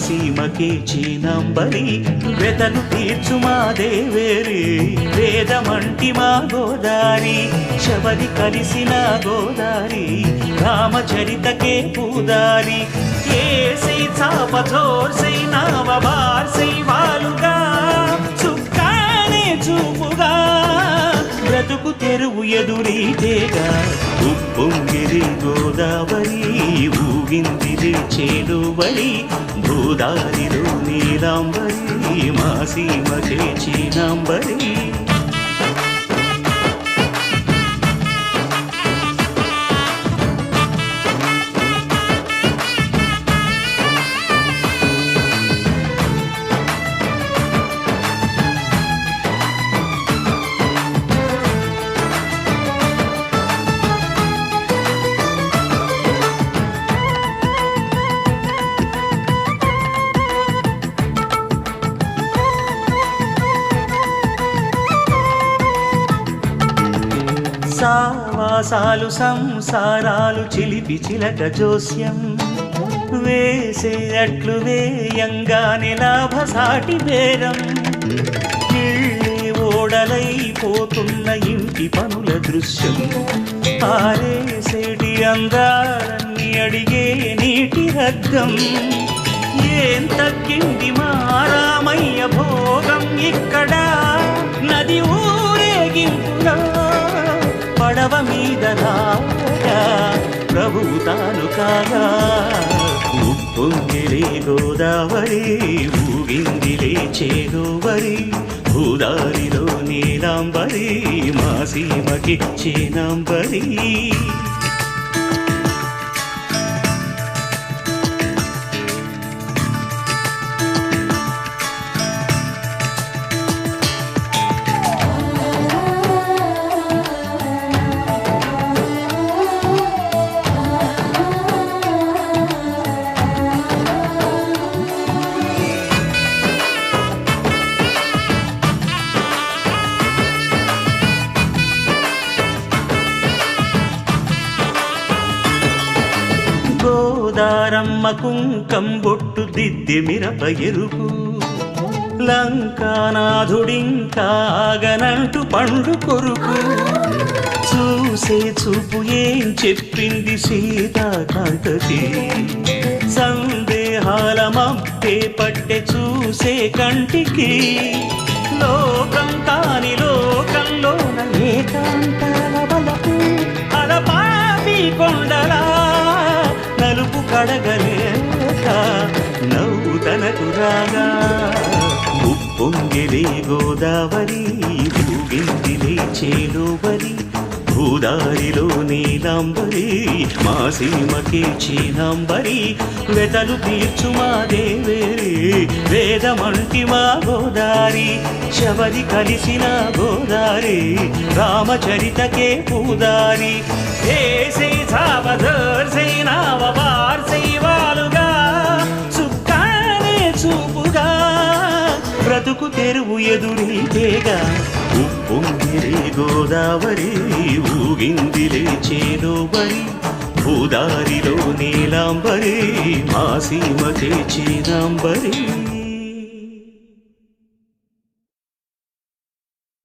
సీమకే చీనంబరి వెతలు తీర్చు మా దేవేరి వేదమంటి మా గోదారి శబరి కలిసిన గోదారి రామచరితకే పూదారి ఏసై చాపచోర్సై నావబార్సై వాలుగా చుక్కానే చూపుగా బ్రతుకు తెరువు ఎదురీతేగా ఉప్పొంగిరి గోదావరి ఊగిందిరి చేలువరి గోదారిలో నీలాంబరి మా సీమకే చీనాంబరి సావాసాలు సంసారాలు చిలిపి చిలక జోస్యం వేసే అట్లు వేయంగానే లాభసాటి బేరం ఇళ్ళే ఓడలైపోతున్న ఇంటి పనుల దృశ్యం ఆరేసేటి అందాలన్నీ అడిగే నీటి హద్దం ఏం తగ్గింది మా రామయ్య భోగం ఇక్కడ నది ఊరేగింపులో పడవ మీద రాగా ప్రభువు తాను కాగా ఉప్పొంగిలే గోదావరి ఊగిందిలే చేలోవరి భూదారిలో నీలాంబరి మా సీమకి చీనాంబరి గోదారమ్మ కుంకం బొట్టు దిద్ది మిరప ఎరుపు లంకానాథుడింకాగనంటూ పండు కొరుకు చూసే చూపు ఏం చెప్పింది సీతాకాంతకి సందేహాల మబ్బే పట్టె చూసే కంటికి లోకం కాని లోకంలోన ఏకాంతాల బలపు అలపాపి కొండలా నలుపు కడగలేక నవ్వు తనకు రాగా ఉప్పొంగిలే గోదావరి ఊగిందిలే చేలోవరి భూదారిలో నీలాంబరి మా సీమకే చీనాంబరి వెతలు తీర్చు మా దేవేరి వేదమంటి మా గోదారి శబరి కలిసిన గోదారి రామచరితకే పూదారి ఏసై చావధర్సై నావబార్సై వాలుగా చుక్కానే చూపుగా బ్రతుకు తెరువు ఎదురీతేగా ఉప్పొంగిరే గోదావరి ఊగిందిలే చేలోవరి భూదారిలో నీలాంబరి మా సీమకే చీనాంబరి